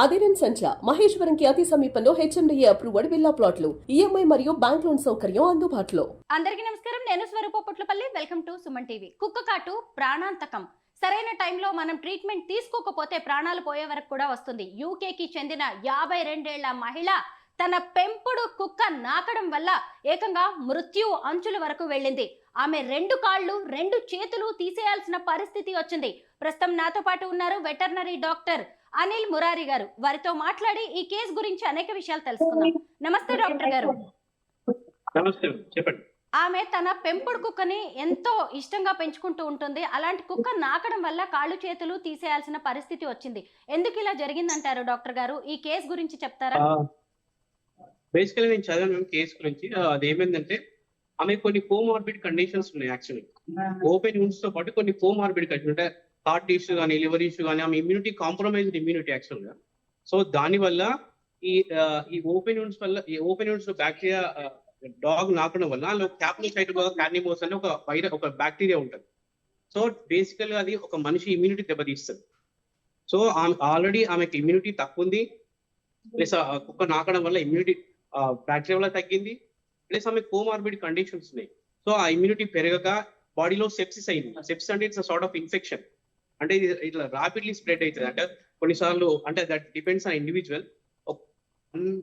అదిరెన్ సంచ మహేశ్వరంకి అతి సమీపంలో హెచ్ఎండిఏ అప్రూవ్డ్ విల్లా ప్లాట్లు ఈఎంఐ మరియు బ్యాంక్ లోన్ సౌకర్యం అందుబాటులో. అందరికీ నమస్కారం. నేను Swaroopa Potlapalli. Welcome to Suman TV. కుక్క కాటు ప్రాణాంతకం. సరైన టైంలో మనం ట్రీట్మెంట్ తీసుకోకపోతే ప్రాణాలు పోయే వరకు కూడా వస్తుంది. యూకేకి చెందిన 52 ఏళ్ల మహిళ తన పెంపుడు కుక్క నాకడం వల్ల ఏకంగా మృత్యు అంచుల వరకు వెళ్ళింది. ఆమె 2 కాళ్ళు 2 చేతులు తీసేయాల్సిన పరిస్థితి వచ్చింది. ప్రస్తుతం నాతో పాటు ఉన్నారు వెటర్నరీ డాక్టర్ అనిల్ మురారి గారు. వారితో మాట్లాడి ఈ కేసు గురించి అనేక విషయాలు తెలుసుకుందాం. నమస్తే డాక్టర్ గారు. నమస్తే, చెప్పండి. ఆమె తన పెంపుడు కుక్కని ఎంతో ఇష్టంగా పెంచుకుంటూ ఉంటుంది. అలాంటి కుక్క నాకడం వల్ల కాళ్ళు చేతులు తీసేయాల్సిన పరిస్థితి వచ్చింది. ఎందుకు ఇలా జరిగిందంటారు డాక్టర్ గారు? ఈ కేసు గురించి చెప్తారా? బేసికలీ నేను చదివాను కేసు గురించి. అదేమైందంటే ఆమె కొన్ని కోమార్బిడ్ కండిషన్స్ ఉన్నాయి. యాక్చువల్లీ ఓపెన్ వుండ్స్ తో పాటు కొన్ని కోమార్బిడ్ కండిషన్ అంటే హార్ట్ ఇష్యూ కానీ లివర్ ఇష్యూ కానీ ఆమె ఇమ్యూనిటీ కాంప్రమైజ్డ్ ఇమ్యూనిటీ యాక్చువల్ గా. సో దాని వల్ల ఈ ఓపెన్ వుండ్స్ లో బ్యాక్టీరియా డాగ్ నాకడం వల్ల క్యాప్నోసైట్ కార్నిమోస్ అనే ఒక బ్యాక్టీరియా ఉంటుంది. సో బేసికల్ గా అది ఒక మనిషి ఇమ్యూనిటీ దెబ్బతీస్తుంది. సో ఆల్రెడీ ఆమెకి ఇమ్యూనిటీ తక్కువ ఉంది, ప్లస్ కుక్క నాకడం వల్ల ఇమ్యూనిటీ బ్యాక్టీరియా వల్ల తగ్గింది, ప్లస్ ఆమె కోమార్బిడ్ కండిషన్స్ ఉన్నాయి. సో ఆ ఇమ్యూనిటీ పెరగక బాడీలో సెప్సిస్ అయింది. సెప్సిస్ అంటే ఇట్స్ సార్ట్ ఆఫ్ ఇన్ఫెక్షన్. అంటే ఇట్లా ర్యాపిడ్లీ స్ప్రెడ్ అవుతుంది. అంటే కొన్నిసార్లు అంటే that depends on individual.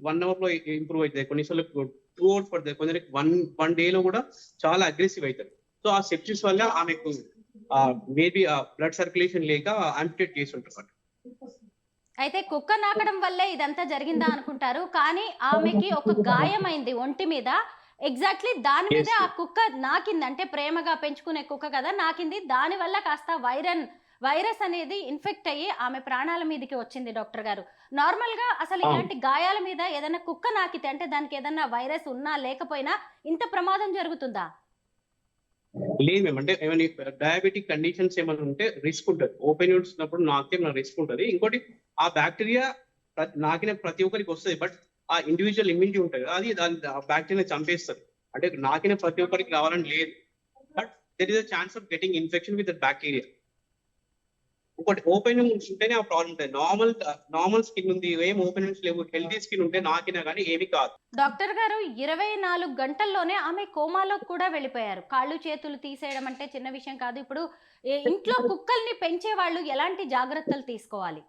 1 hour లో ఇంప్రూవ్ అవుతుంది, కొన్నిసార్లు 2 అవర్స్ పడుతుంది, కొందరికి వన్ డే లో కూడా చాలా అగ్రెసివ్ అవుతుంది. సో ఆ సెప్సిస్ వల్ల ఆమెకు మేబీ బ్లడ్ సర్క్యులేషన్ లేక ఆంపిటేట్ చేసి ఉంటారు. అయితే కుక్క నాకడం వల్లే ఇదంతా జరిగిందా అనుకుంటారు, కానీ ఆమెకి ఒక గాయమైంది ఒంటి మీద. ఎగ్జాక్ట్లీ దాని మీద ఆ కుక్క నాకింది. అంటే ప్రేమగా పెంచుకునే కుక్క కదా నాకింది. దాని వల్ల కాస్త వైరస్ అనేది ఇన్ఫెక్ట్ అయ్యి ఆమె ప్రాణాల మీదకి వచ్చింది. డాక్టర్ గారు, నార్మల్ గా అసలు ఇలాంటి గాయాల మీద ఏదైనా కుక్క నాకితే అంటే దానికి ఏదైనా వైరస్ ఉన్నా లేకపోయినా ఇంత ప్రమాదం జరుగుతుందా? లేదు మేము, అంటే ఏమైనా డయాబెటిక్ కండిషన్స్ ఏమైనా ఉంటే రిస్క్ ఉంటుంది. ఓపెన్ యూనిట్స్ ఉన్నప్పుడు నాకేమైనా రిస్క్ ఉంటుంది. ఇంకోటి ఆ బ్యాక్టీరియా నాకిన ప్రతి ఒక్కరికి వస్తుంది, బట్ ఆ ఇండివిజువల్ ఇమ్యూనిటీ ఉంటుంది, అది ఆ బ్యాక్టీరియా చంపేస్తుంది. అంటే నాకిన ప్రతి ఒక్కరికి రావాలని లేదు, but there is a chance of getting infection with that bacteria. ఇంకోటి ఓపెన్ యూనిట్స్ ఉంటేనే ఆ ప్రాబ్లం ఉంటుంది. నార్మల్ స్కిన్ ఉంది, ఏం ఓపెన్ యూనిట్స్ లేవు, హెల్తీ స్కిన్ ఉంటే నాకినా కానీ ఏమి కాదు. డాక్టర్ గారు, 24 గంటల్లోనే ఆమె కోమాలో కూడా వెళ్ళిపోయారు. కాళ్ళు చేతులు తీసేయడం అంటే చిన్న విషయం కాదు. ఇప్పుడు ఇంట్లో కుక్కల్ని పెంచే వాళ్ళు ఎలాంటి జాగ్రత్తలు తీసుకోవాలి?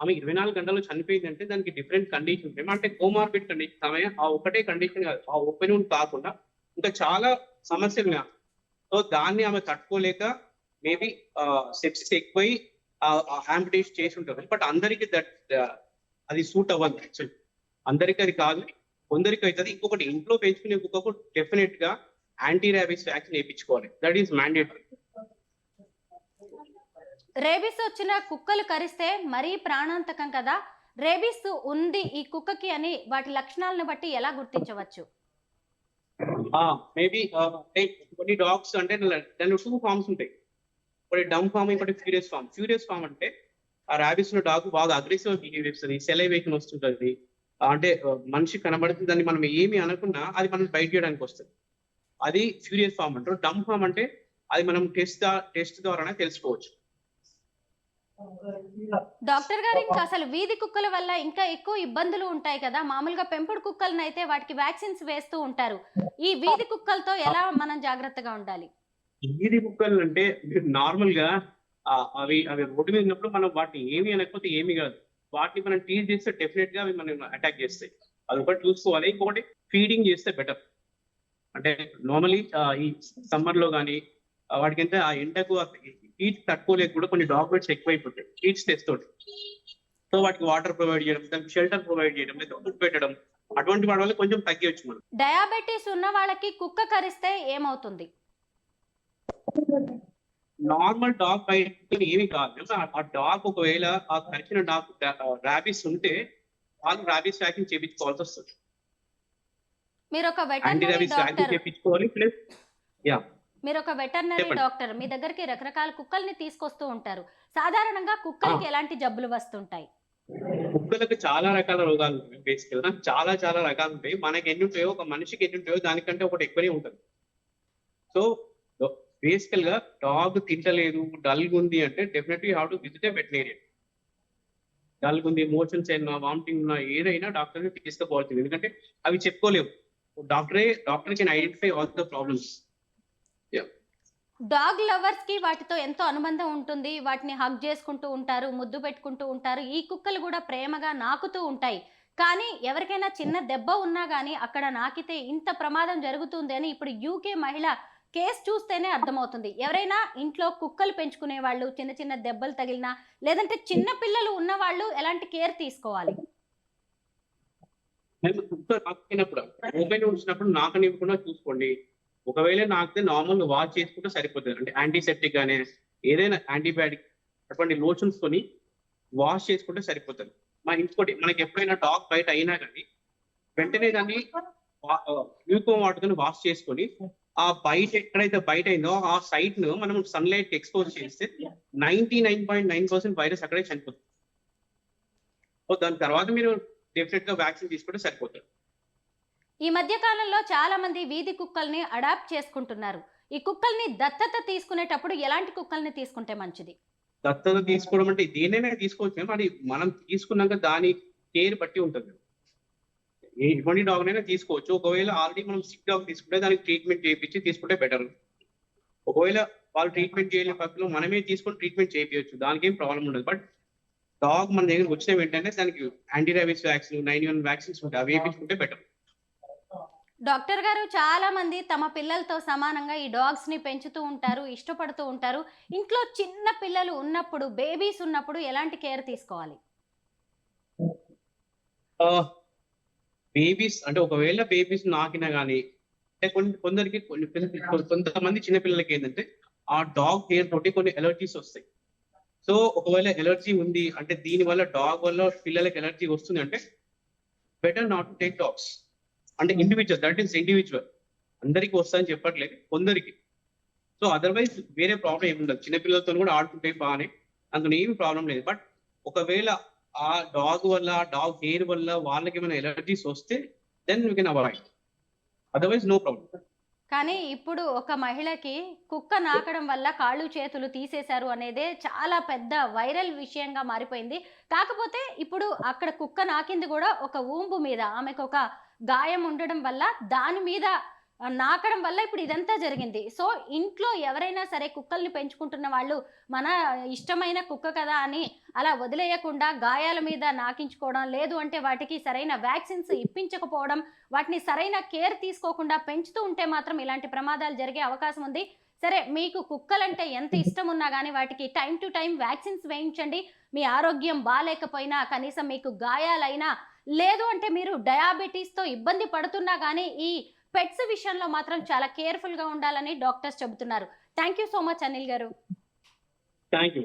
ఆమె 24 గంటల్లో చనిపోయిందంటే దానికి డిఫరెంట్ కండిషన్ ఉంటాయి. అంటే కోమార్బిడ్ కండిషన్ ఆమె ఆ ఒకటే కండిషన్ కాదు, ఆ ఓపెన్ వుండ్ కాకుండా ఇంకా చాలా సమస్యలు ఉన్నాయి. సో దాన్ని ఆమె తట్టుకోలేక మేబీ సెప్సిస్ ఎక్కువై ఆంపిటేషన్ చేసి ఉంటుంది. బట్ అందరికి అది సూట్ అవ్వదు. యాక్చువల్లీ అందరికి అది కాదు, కొందరికి అవుతుంది. ఇంకొకటి, ఇంట్లో పెంచుకునే కుక్కకు డెఫినెట్ గా యాంటీ ర్యాబిస్ వ్యాక్సిన్ వేయించుకోవాలి. That is mandatory. రేబీస్ వచ్చిన కుక్కలు కరిస్తే మరీ ప్రాణాంతకం కదా. రేబీస్ ఉంది ఈ కుక్కకి అని వాటి లక్షణాలను బట్టి ఎలా గుర్తించవచ్చు? మేబీ కొన్ని డాగ్స్ అంటే దానిలో 2 ఫార్మ్స్ ఉంటాయి. ఒకటి డమ్ ఫామ్, ఇంకోటి ఫ్యూరియస్ ఫామ్. ఫ్యూరియస్ ఫామ్ అంటే ఆ ర్యాబిస్ లో డాగ్ బాగా అగ్రెసివ్ బిహేవ్ చేస్తుంది, సెలైవేషన్ వస్తుంటది. అంటే మనిషి కనబడుతుంది, దాన్ని మనం ఏమి అనుకున్నా అది మనం బైట్ చేయడానికి వస్తుంది. అది ఫ్యూరియస్ ఫామ్ అంటారు. డమ్ ఫామ్ అంటే అది మనం టెస్ట్ ద్వారానే తెలుసుకోవచ్చు. డాక్టర్ గారు, ఇంకా అసలు వీధి కుక్కల వల్ల ఇంకా ఎక్కువ ఇబ్బందులు ఉంటాయి కదా. మామూలుగా పెంపుడు కుక్కలను అయితే వాటికి వ్యాక్సిన్స్ వేస్తూ ఉంటారు. ఈ వీధి కుక్కలతో ఎలా మనం జాగ్రత్తగా ఉండాలి? వీధి కుక్కలు అంటే నార్మల్ గా అవి రోడ్డు మీద ఉన్నప్పుడు మనం వాటిని ఏమి అనకపోతే ఏమి కాదు, వాటిని మనం టీజ్ చేస్తే డెఫినెట్ గా అవి మనం అటాక్ చేస్తాయి. అది ఒకటి చూసుకోవాలి. ఇంకొకటి ఫీడింగ్ చేస్తే బెటర్. అంటే నార్మలీ ఈ సమ్మర్ లో కానీ వాటికి ఎంత ఆ ఎండకు హీట్ తట్టుకోలేక కూడా కొన్ని డాగ్ బెడ్స్ ఎక్కువైపోతాయి హీట్ స్ట్రెస్ తోటి. సో వాటికి వాటర్ ప్రొవైడ్ చేయడం, దానికి షెల్టర్ ప్రొవైడ్ చేయడం, లేదా ఫుడ్ పెట్టడం, అటువంటి వాటి వల్ల కొంచెం తగ్గవచ్చు. మనం డయాబెటీస్ ఉన్న వాళ్ళకి కుక్క కరిస్తే ఏమవుతుంది? నార్మల్ డాగ్ బైట్ ఏమి కాదు. ఆ డాగ్ ఒకవేళ ఆ కరిచిన డాగ్ ర్యాబిస్ ఉంటే వాళ్ళు ర్యాబిస్ వ్యాక్సిన్ చేయించుకోవాల్సి వస్తుంది. మీరు ఒక యాంటీ ర్యాబిస్ వ్యాక్సిన్ చేయించుకోవాలి. ప్లస్ మీరు ఒక వెటర్నరీ డాక్టర్, మీ దగ్గరికి రకరకాల కుక్కల్ని తీసుకొస్తూ ఉంటారు. సాధారణంగా కుక్కలకి ఎలాంటి జబ్బులు వస్తుంటాయి? కుక్కలకు చాలా రకాల రోగాలు ఉంటాయి. బేసికల్ గా చాలా రకాలు ఉంటాయి. మనకి ఎన్ని ఉంటాయో, ఒక మనిషికి ఎన్ని ఉంటాయో దానికంటే ఒకటి ఎక్కువనే ఉంటుంది. సో బేసికల్ గా డాగ్ తింటలేదు, డల్ ఉంది అంటే definitely have to visit a veterinarian. జలుబుంది, మోషన్స్ అయినా, వామిటింగ్ ఉన్నా ఏదైనా డాక్టర్ని తీసుకుపోవాల్సింది. ఎందుకంటే అవి చెప్పుకోలేవు. Doctor can identify all the problems. Dog lovers కి వాటితో ఎంతో అనుబంధం ఉంటుంది. వాటిని హగ్ చేసుకుంటూ ఉంటారు, ముద్దు పెట్టుకుంటూ ఉంటారు. ఈ కుక్కలు కూడా ప్రేమగా నాకుతూ ఉంటాయి. కానీ ఎవరికైనా చిన్న దెబ్బ ఉన్నా గానీ అక్కడ నాకితే ఇంత ప్రమాదం జరుగుతుంది అని ఇప్పుడు యూకే మహిళ కేసు చూస్తేనే అర్థమవుతుంది. ఎవరైనా ఇంట్లో కుక్కలు పెంచుకునే వాళ్ళు చిన్న చిన్న దెబ్బలు తగిలినా లేదంటే చిన్న పిల్లలు ఉన్న వాళ్ళు ఎలాంటి కేర్ తీసుకోవాలి? మేము కుక్క నాకినప్పుడు ఓపెన్ ఉంచినప్పుడు నాకనివ్వకుండా చూసుకోండి. ఒకవేళ నాకితే నార్మల్‌గా వాష్ చేసుకుంటే సరిపోతది. అంటే యాంటీసెప్టిక్ గాని, ఏదైనా యాంటీబయాటిక్ అటువంటి లోషన్స్ కొని వాష్ చేసుకుంటే సరిపోతది. ఇంకోటి మనకి ఎప్పుడైనా డాగ్ బైట్ అయినా గానీ, వెంటనే దాన్ని ల్యూకోమ్ వాటర్‌తోని వాష్ చేసుకొని, ఆ బైట్ ఎక్కడైతే బైట్ అయిందో ఆ సైట్‌ను మనం సన్‌లైట్‌కి ఎక్స్‌పోజ్ చేస్తే 99.9% వైరస్ అక్కడే చనిపోతుంది. సో దాని తర్వాత మీరు డెఫినిట్‌గా వ్యాక్సిన్ తీసుకుంటే సరిపోతది. ఈ మధ్య కాలంలో చాలా మంది వీధి కుక్కల్ని అడాప్ట్ చేసుకుంటున్నారు. ఈ కుక్కల్ని దత్తత తీసుకునేటప్పుడు ఎలాంటి కుక్కల్ని తీసుకుంటే మంచిది? దత్తత తీసుకోవడం అంటే దేన్నైనా తీసుకోవచ్చు. మరి మనం తీసుకున్నాక దాని కేర్ బట్టి ఉంటుంది. ఎటువంటి డాగ్‌నైనా తీసుకోవచ్చు. ఒకవేళ ఆల్రెడీ మనం సిక్ డాగ్ తీసుకుంటే దానికి ట్రీట్మెంట్ చేపించి తీసుకుంటే బెటర్. ఒకవేళ వాళ్ళు ట్రీట్మెంట్ చేయలేని పక్షంలో మనమే తీసుకొని ట్రీట్మెంట్ చేపియొచ్చు. దానికేం ప్రాబ్లమ్ ఉండదు. బట్ డాగ్ మన దగ్గరికి వచ్చిన వెంటనే దానికి యాంటీ రేబీస్ వ్యాక్సిన్, 91 వ్యాక్సిన్స్ ఉంటాయి. అవి వేపించుకుంటే బెటర్. డాక్టర్ గారు, చాలా మంది తమ పిల్లలతో సమానంగా ఈ డాగ్స్ ని పెంచుతూ ఉంటారు, ఇష్టపడుతూ ఉంటారు. ఇంట్లో చిన్న పిల్లలు ఉన్నప్పుడు, బేబీస్ ఉన్నప్పుడు ఎలాంటి కేర్ తీసుకోవాలి? బేబీస్ అంటే ఒకవేళ బేబీస్ నాకినా గానీ, అంటే కొంతమంది చిన్న పిల్లలకి ఏంటంటే ఆ డాగ్ హెయిర్ తోటి కొన్ని ఎలర్జీస్ వస్తాయి. సో ఒకవేళ ఎలర్జీ ఉంది అంటే దీని వల్ల డాగ్ వల్ల పిల్లలకి ఎలర్జీ వస్తుంది అంటే better not to take dogs. అంటే ఇండివిజువల్, దట్ ఈస్ ఇండివిజువల్. అందరికి వస్తాయని చెప్పట్లేదు, కొందరికి. సో అదర్వైజ్ వేరే ప్రాబ్లం ఏమి ఉండదు. చిన్నపిల్లలతో కూడా ఆడుకుంటే బాగానే, అందులో ఏమి ప్రాబ్లం లేదు. బట్ ఒకవేళ ఆ డాగ్ వల్ల, డాగ్ హెయిర్ వల్ల వాళ్ళకి ఏమైనా ఎలర్జీస్ వస్తే then you can avoid. Otherwise no problem. కానీ ఇప్పుడు ఒక మహిళకి కుక్క నాకడం వల్ల కాళ్ళు చేతులు తీసేశారు అనేదే చాలా పెద్ద వైరల్ విషయంగా మారిపోయింది. కాకపోతే ఇప్పుడు అక్కడ కుక్క నాకింది కూడా ఒక ఊంబు మీద, ఆమెకు ఒక గాయం ఉండడం వల్ల దాని మీద నాకడం వల్ల ఇప్పుడు ఇదంతా జరిగింది. సో ఇంట్లో ఎవరైనా సరే కుక్కల్ని పెంచుకుంటున్న వాళ్ళు మన ఇష్టమైన కుక్క కదా అని అలా వదిలేయకుండా గాయాల మీద నాకించుకోవడం, లేదు అంటే వాటికి సరైన వ్యాక్సిన్స్ ఇప్పించకపోవడం, వాటిని సరైన కేర్ తీసుకోకుండా పెంచుతూ ఉంటే మాత్రం ఇలాంటి ప్రమాదాలు జరిగే అవకాశం ఉంది. సరే, మీకు కుక్కలంటే ఎంత ఇష్టం ఉన్నా కానీ వాటికి టైం టు టైం వ్యాక్సిన్స్ వేయించండి. మీ ఆరోగ్యం బాలేకపోయినా, కనీసం మీకు గాయాలైనా, లేదు అంటే మీరు డయాబెటీస్తో ఇబ్బంది పడుతున్నా కానీ ఈ పెట్స్ విషయంలో మాత్రం చాలా కేర్ఫుల్ గా ఉండాలని డాక్టర్స్ చెబుతున్నారు. Thank you so much Anil garu. Thank you.